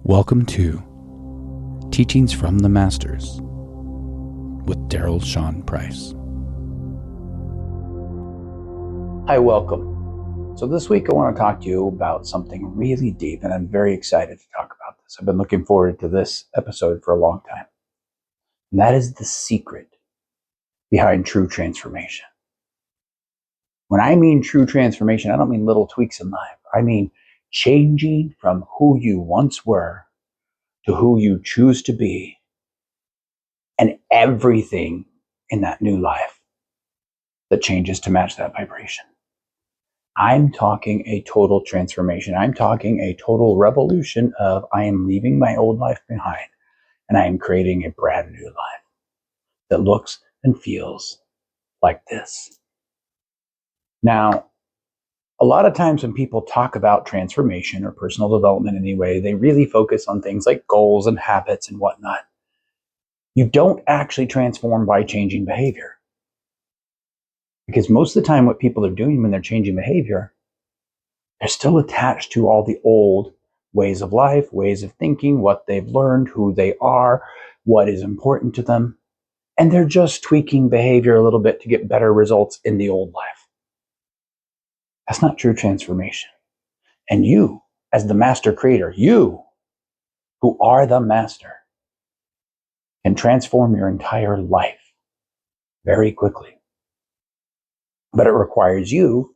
Welcome to Teachings from the Masters with Daryl Shaun Price. Hi, welcome. So this week I want to talk to you about something really deep, and I'm very excited to talk about this. I've been looking forward to this episode for a long time. And that is the secret behind true transformation. When I mean true transformation, I don't mean little tweaks in life. I mean changing from who you once were to who you choose to be, and everything in that new life that changes to match that vibration. I'm talking a total transformation. I'm talking a total revolution of I am leaving my old life behind and I am creating a brand new life that looks and feels like this. Now, a lot of times when people talk about transformation or personal development anyway, they really focus on things like goals and habits and whatnot. You don't actually transform by changing behavior. Because most of the time what people are doing when they're changing behavior, they're still attached to all the old ways of life, ways of thinking, what they've learned, who they are, what is important to them. And they're just tweaking behavior a little bit to get better results in the old life. That's not true transformation. And you, as the master creator, you who are the master, can transform your entire life very quickly. But it requires you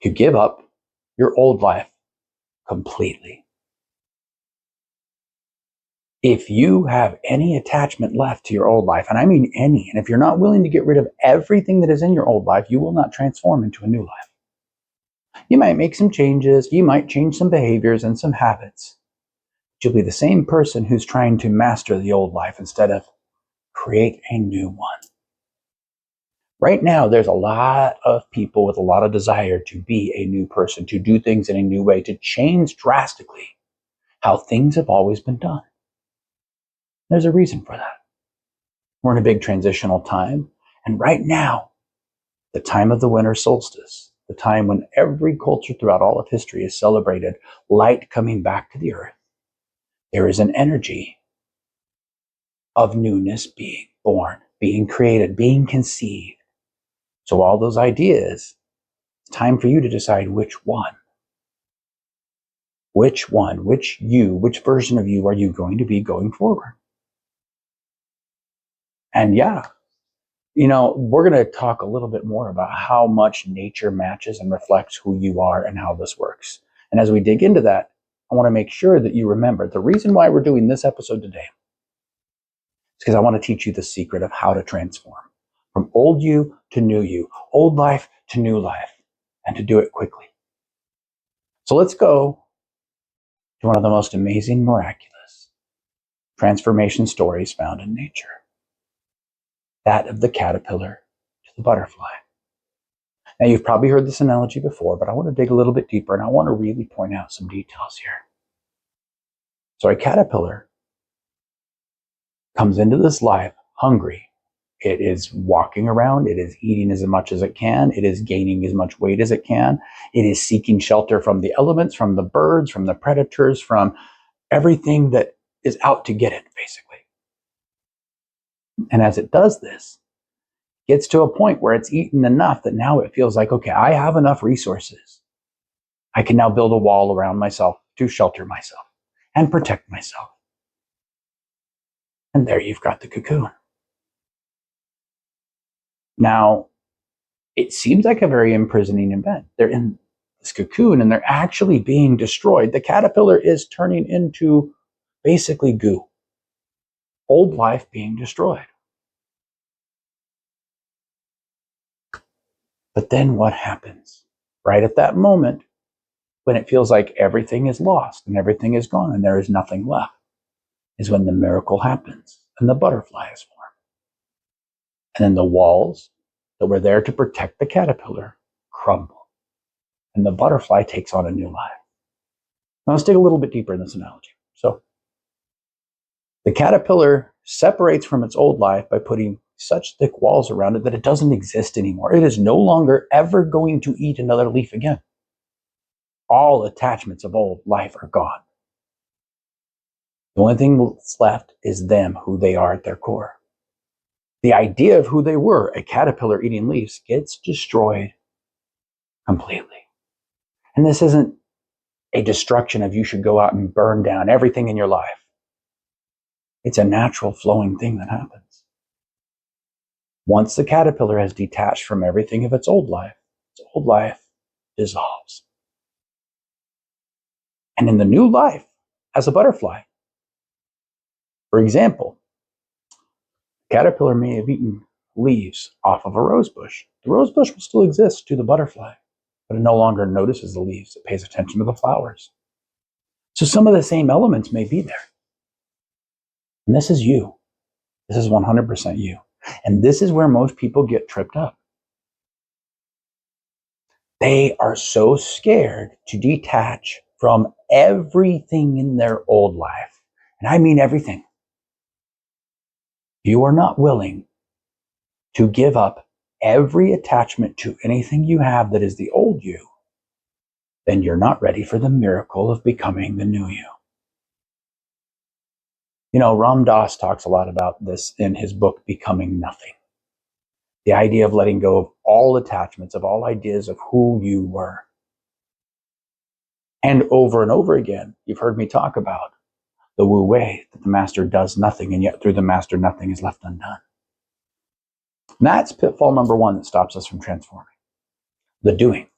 to give up your old life completely. If you have any attachment left to your old life, and I mean any, and if you're not willing to get rid of everything that is in your old life, you will not transform into a new life. You might make some changes, you might change some behaviors and some habits. But you'll be the same person who's trying to master the old life instead of create a new one. Right now, there's a lot of people with a lot of desire to be a new person, to do things in a new way, to change drastically how things have always been done. There's a reason for that. We're in a big transitional time, and right now, the time of the winter solstice, the time when every culture throughout all of history has celebrated light coming back to the earth, there is an energy of newness being born, being created, being conceived. So all those ideas, it's time for you to decide which version of you are you going to be going forward? And yeah, we're going to talk a little bit more about how much nature matches and reflects who you are and how this works. And as we dig into that, I want to make sure that you remember the reason why we're doing this episode today is because I want to teach you the secret of how to transform from old you to new you, old life to new life, and to do it quickly. So let's go to one of the most amazing, miraculous transformation stories found in nature. That of the caterpillar to the butterfly. Now, you've probably heard this analogy before, but I want to dig a little bit deeper and I want to really point out some details here. So a caterpillar comes into this life hungry. It is walking around. It is eating as much as it can. It is gaining as much weight as it can. It is seeking shelter from the elements, from the birds, from the predators, from everything that is out to get it, basically. And as it does this, it gets to a point where it's eaten enough that now it feels like, okay, I have enough resources. I can now build a wall around myself to shelter myself and protect myself. And there you've got the cocoon. Now, it seems like a very imprisoning event. They're in this cocoon and they're actually being destroyed. The caterpillar is turning into basically goo. Old life being destroyed. But then what happens? Right at that moment, when it feels like everything is lost and everything is gone and there is nothing left, is when the miracle happens and the butterfly is formed. And then the walls that were there to protect the caterpillar crumble. And the butterfly takes on a new life. Now let's dig a little bit deeper in this analogy. So the caterpillar separates from its old life by putting such thick walls around it that it doesn't exist anymore. It is no longer ever going to eat another leaf again. All attachments of old life are gone. The only thing that's left is them, who they are at their core. The idea of who they were, a caterpillar eating leaves, gets destroyed completely. And this isn't a destruction of you should go out and burn down everything in your life. It's a natural flowing thing that happens. Once the caterpillar has detached from everything of its old life dissolves. And in the new life, as a butterfly, for example, the caterpillar may have eaten leaves off of a rose bush. The rose bush will still exist to the butterfly, but it no longer notices the leaves. It pays attention to the flowers. So some of the same elements may be there. And this is you. This is 100% you. And this is where most people get tripped up. They are so scared to detach from everything in their old life. And I mean everything. You are not willing to give up every attachment to anything you have that is the old you, then you're not ready for the miracle of becoming the new you. You know, Ram Dass talks a lot about this in his book, Becoming Nothing. The idea of letting go of all attachments, of all ideas of who you were. And over again, you've heard me talk about the Wu Wei, that the master does nothing, and yet through the master, nothing is left undone. And that's pitfall number one that stops us from transforming. The doing.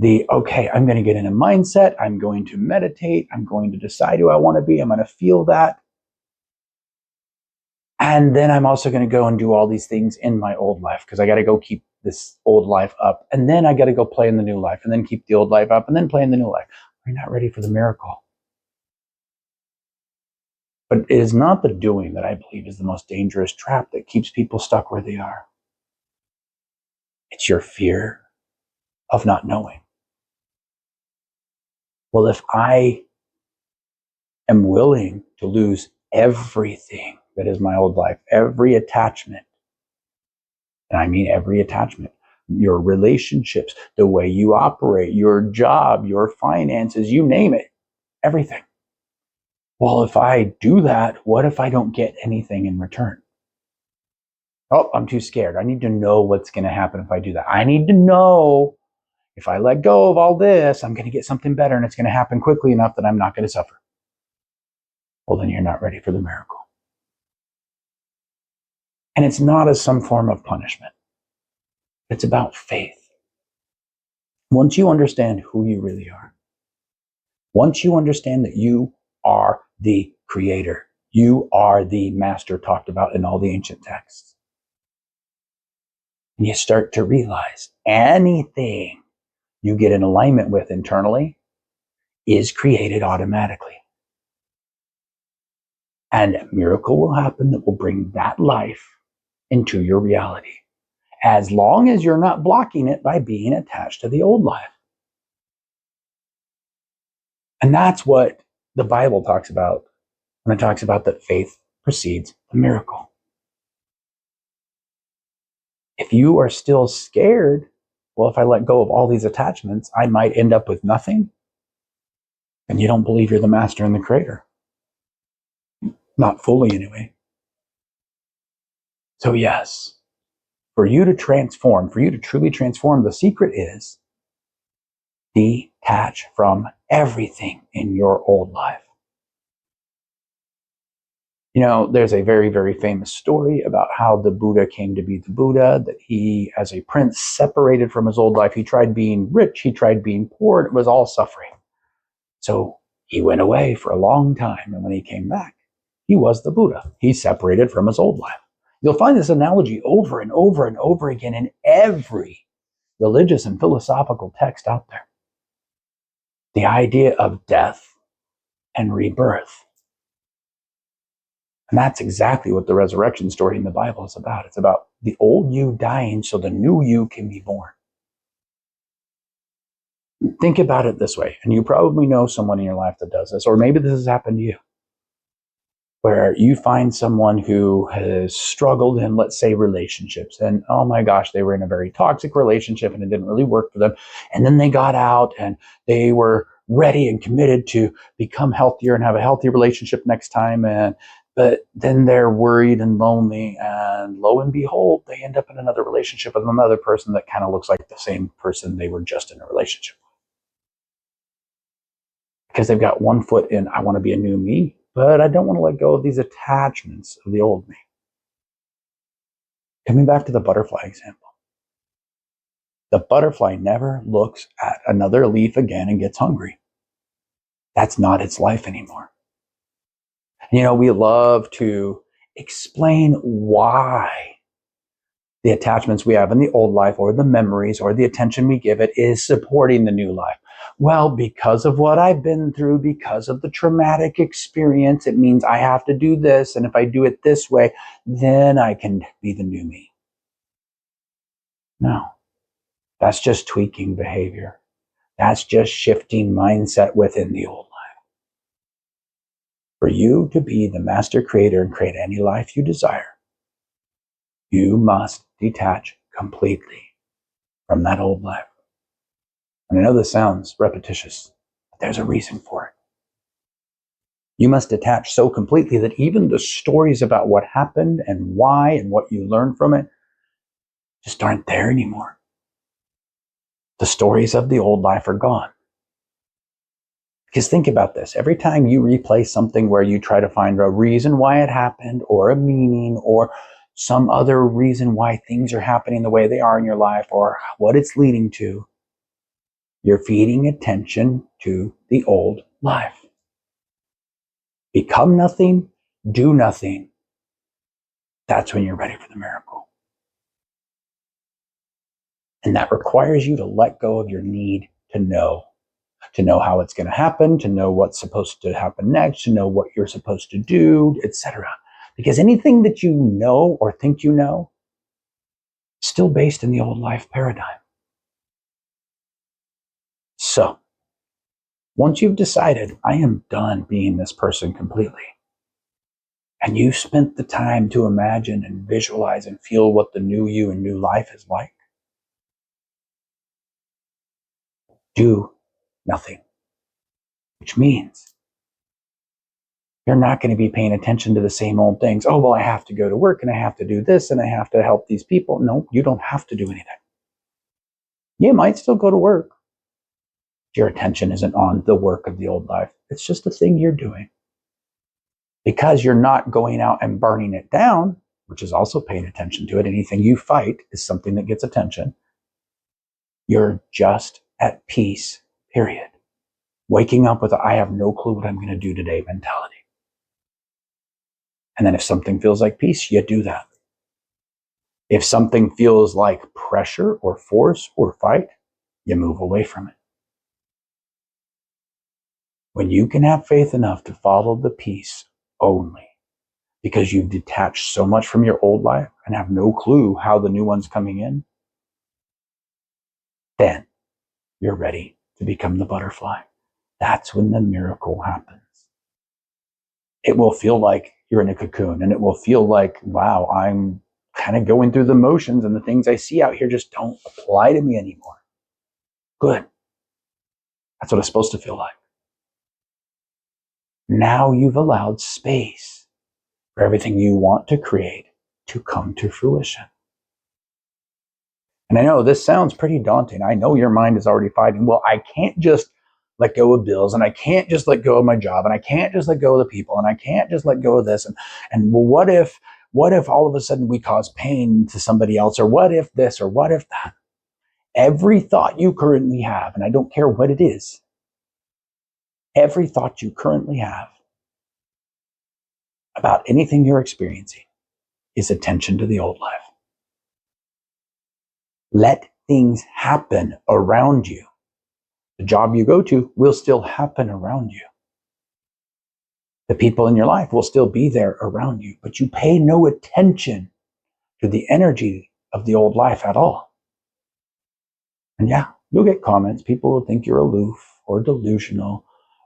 Okay, I'm going to get in a mindset. I'm going to meditate. I'm going to decide who I want to be. I'm going to feel that. And then I'm also going to go and do all these things in my old life because I got to go keep this old life up. And then I got to go play in the new life and then keep the old life up and then play in the new life. We're not ready for the miracle. But it is not the doing that I believe is the most dangerous trap that keeps people stuck where they are. It's your fear of not knowing. Well, if I am willing to lose everything that is my old life, every attachment, and I mean every attachment, your relationships, the way you operate, your job, your finances, you name it, everything. Well, if I do that, what if I don't get anything in return? Oh, I'm too scared. I need to know what's going to happen if I do that. I need to know if I let go of all this, I'm going to get something better and it's going to happen quickly enough that I'm not going to suffer. Well, then you're not ready for the miracle. And it's not as some form of punishment. It's about faith. Once you understand who you really are, once you understand that you are the creator, you are the master talked about in all the ancient texts, and you start to realize anything you get in alignment with internally is created automatically. And a miracle will happen that will bring that life into your reality, as long as you're not blocking it by being attached to the old life. And that's what the Bible talks about when it talks about that faith precedes the miracle. If you are still scared, well, if I let go of all these attachments, I might end up with nothing, and you don't believe you're the master and the creator. Not fully, anyway. So yes, for you to transform, for you to truly transform, the secret is detach from everything in your old life. You know, there's a very, very famous story about how the Buddha came to be the Buddha, that he, as a prince, separated from his old life. He tried being rich, he tried being poor, and it was all suffering. So he went away for a long time, and when he came back, he was the Buddha. He separated from his old life. You'll find this analogy over and over and over again in every religious and philosophical text out there. The idea of death and rebirth. And that's exactly what the resurrection story in the Bible is about. It's about the old you dying so the new you can be born. Think about it this way, and you probably know someone in your life that does this, or maybe this has happened to you, where you find someone who has struggled in, let's say, relationships, and oh my gosh, they were in a very toxic relationship and it didn't really work for them, and then they got out and they were ready and committed to become healthier and have a healthy relationship next time. But then they're worried and lonely, and lo and behold, they end up in another relationship with another person that kind of looks like the same person they were just in a relationship with. Because they've got one foot in, I want to be a new me, but I don't want to let go of these attachments of the old me. Coming back to the butterfly example, the butterfly never looks at another leaf again and gets hungry. That's not its life anymore. We love to explain why the attachments we have in the old life or the memories or the attention we give it is supporting the new life. Well, because of what I've been through, because of the traumatic experience, it means I have to do this. And if I do it this way, then I can be the new me. No, that's just tweaking behavior. That's just shifting mindset within the old life. For you to be the master creator and create any life you desire, you must detach completely from that old life. And I know this sounds repetitious, but there's a reason for it. You must detach so completely that even the stories about what happened and why and what you learned from it just aren't there anymore. The stories of the old life are gone. Because think about this. Every time you replay something where you try to find a reason why it happened or a meaning or some other reason why things are happening the way they are in your life or what it's leading to, you're feeding attention to the old life. Become nothing, do nothing. That's when you're ready for the miracle. And that requires you to let go of your need to know how it's going to happen, to know what's supposed to happen next, to know what you're supposed to do, etc. Because anything that you know or think you know is still based in the old life paradigm. So, once you've decided, I am done being this person completely, and you've spent the time to imagine and visualize and feel what the new you and new life is like, do nothing. Which means you're not going to be paying attention to the same old things. Oh, well, I have to go to work and I have to do this and I have to help these people. No, you don't have to do anything. You might still go to work. Your attention isn't on the work of the old life. It's just a thing you're doing. Because you're not going out and burning it down, which is also paying attention to it. Anything you fight is something that gets attention. You're just at peace, period. Waking up with a, I have no clue what I'm going to do today mentality. And then if something feels like peace, you do that. If something feels like pressure or force or fight, you move away from it. When you can have faith enough to follow the peace only, because you've detached so much from your old life and have no clue how the new one's coming in, then you're ready to become the butterfly. That's when the miracle happens. It will feel like you're in a cocoon, and it will feel like, wow, I'm kind of going through the motions and the things I see out here just don't apply to me anymore. Good. That's what it's supposed to feel like. Now you've allowed space for everything you want to create to come to fruition. And I know this sounds pretty daunting. I know your mind is already fighting. Well, I can't just let go of bills, and I can't just let go of my job, and I can't just let go of the people, and I can't just let go of this. And well, what if all of a sudden we cause pain to somebody else, or what if this, or what if that? Every thought you currently have, and I don't care what it is, every thought you currently have about anything you're experiencing is attention to the old life. Let things happen around you. The job you go to will still happen around you. The people in your life will still be there around you, but you pay no attention to the energy of the old life at all. And yeah, you'll get comments. People will think you're aloof or delusional,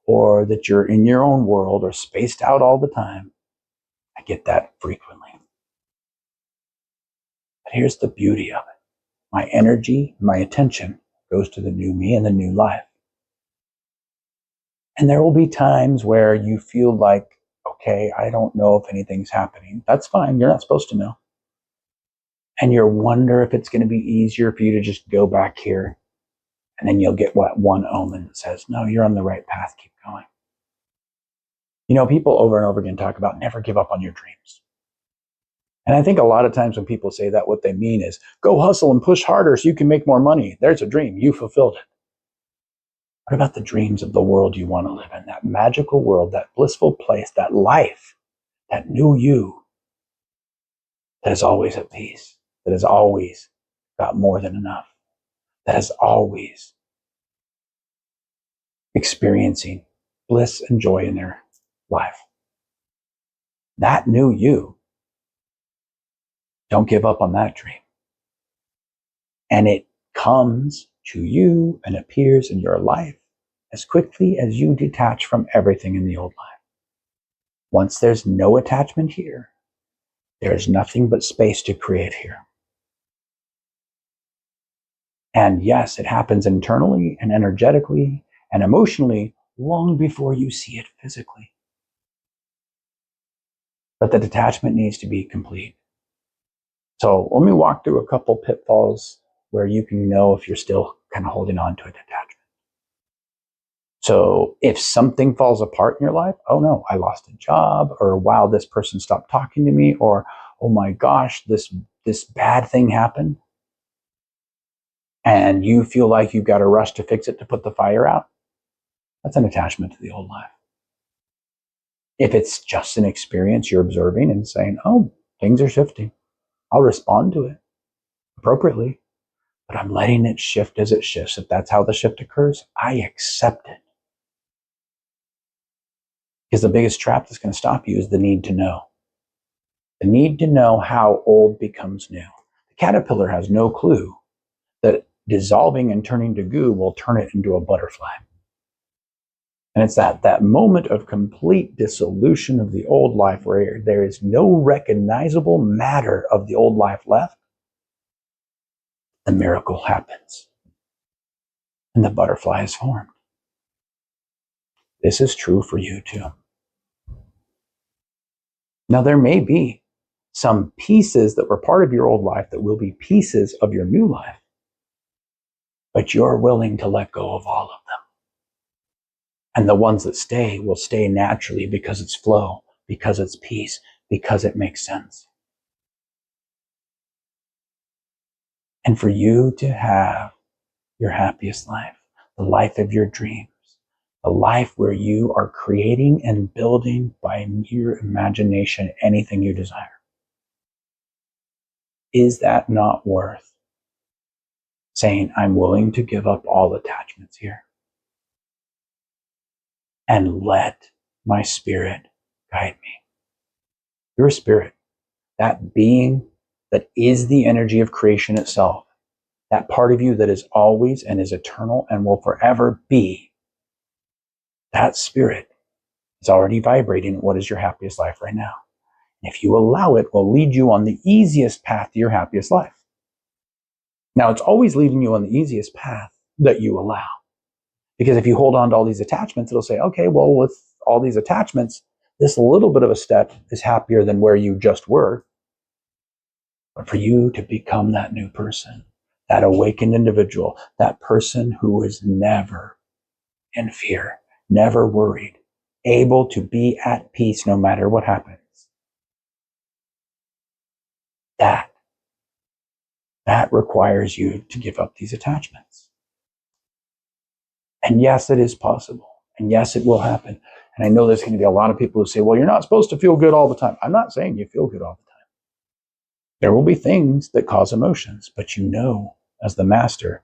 or that you're in your own world or spaced out all the time. I get that frequently. But here's the beauty of it. My energy, my attention goes to the new me and the new life. And there will be times where you feel like, okay, I don't know if anything's happening. That's fine. You're not supposed to know. And you wonder if it's going to be easier for you to just go back here. And then you'll get what one omen that says, no, you're on the right path. Keep going. People over and over again talk about never give up on your dreams. And I think a lot of times when people say that, what they mean is go hustle and push harder so you can make more money. There's a dream. You fulfilled it. What about the dreams of the world you want to live in? That magical world, that blissful place, that life, that new you that is always at peace, that has always got more than enough, that is always experiencing bliss and joy in their life. That new you, don't give up on that dream. And it comes to you and appears in your life as quickly as you detach from everything in the old life. Once there's no attachment here, there's nothing but space to create here. And yes, it happens internally and energetically and emotionally long before you see it physically. But the detachment needs to be complete. So let me walk through a couple pitfalls where you can know if you're still kind of holding on to a detachment. So if something falls apart in your life, oh no, I lost a job, or wow, this person stopped talking to me, or oh my gosh, this bad thing happened, and you feel like you've got to rush to fix it to put the fire out, that's an attachment to the old life. If it's just an experience you're observing and saying, oh, things are shifting, I'll respond to it appropriately, but I'm letting it shift as it shifts. If that's how the shift occurs, I accept it. Because the biggest trap that's going to stop you is the need to know. The need to know how old becomes new. The caterpillar has no clue that dissolving and turning to goo will turn it into a butterfly. And it's that moment of complete dissolution of the old life where there is no recognizable matter of the old life left. The miracle happens. And the butterfly is formed. This is true for you too. Now, there may be some pieces that were part of your old life that will be pieces of your new life, but you're willing to let go of all of them. And the ones that stay will stay naturally because it's flow, because it's peace, because it makes sense. And for you to have your happiest life, the life of your dreams, a life where you are creating and building by mere imagination anything you desire. Is that not worth saying, I'm willing to give up all attachments here and let my spirit guide me? Your spirit, that being that is the energy of creation itself, that part of you that is always and is eternal and will forever be, that spirit is already vibrating at what is your happiest life right now. And if you allow it, will lead you on the easiest path to your happiest life. Now, it's always leading you on the easiest path that you allow. Because if you hold on to all these attachments, it'll say, okay, well, with all these attachments, this little bit of a step is happier than where you just were. But for you to become that new person, that awakened individual, that person who is never in fear, never worried, able to be at peace no matter what happens, that requires you to give up these attachments. And yes, it is possible. And yes, it will happen. And I know there's going to be a lot of people who say, well, you're not supposed to feel good all the time. I'm not saying you feel good all the time. There will be things that cause emotions, but you know, as the master,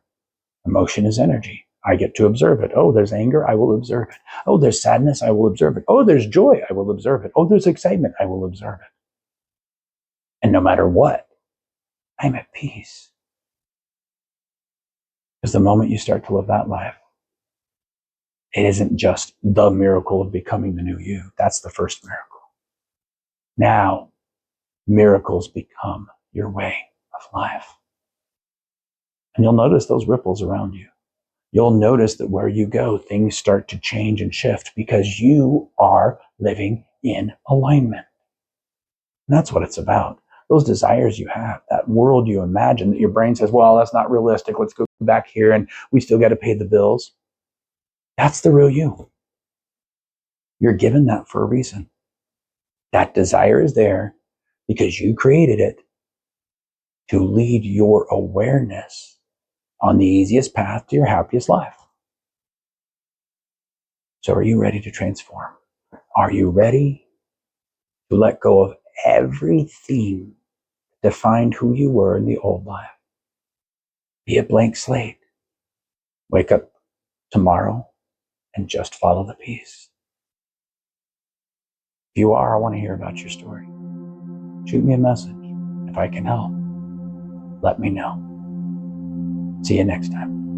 emotion is energy. I get to observe it. Oh, there's anger, I will observe it. Oh, there's sadness, I will observe it. Oh, there's joy, I will observe it. Oh, there's excitement, I will observe it. And no matter what, I'm at peace. Because the moment you start to live that life, it isn't just the miracle of becoming the new you. That's the first miracle. Now, miracles become your way of life. And you'll notice those ripples around you. you'll notice that where you go, things start to change and shift because you are living in alignment. And that's what it's about. Those desires you have, that world you imagine that your brain says, well, that's not realistic. Let's go back here and we still got to pay the bills. That's the real you. You're given that for a reason. That desire is there because you created it to lead your awareness on the easiest path to your happiest life. So are you ready to transform? Are you ready to let go of everything that defined who you were in the old life? Be a blank slate. Wake up tomorrow and just follow the peace. If you are, I want to hear about your story. Shoot me a message. If I can help, let me know. See you next time.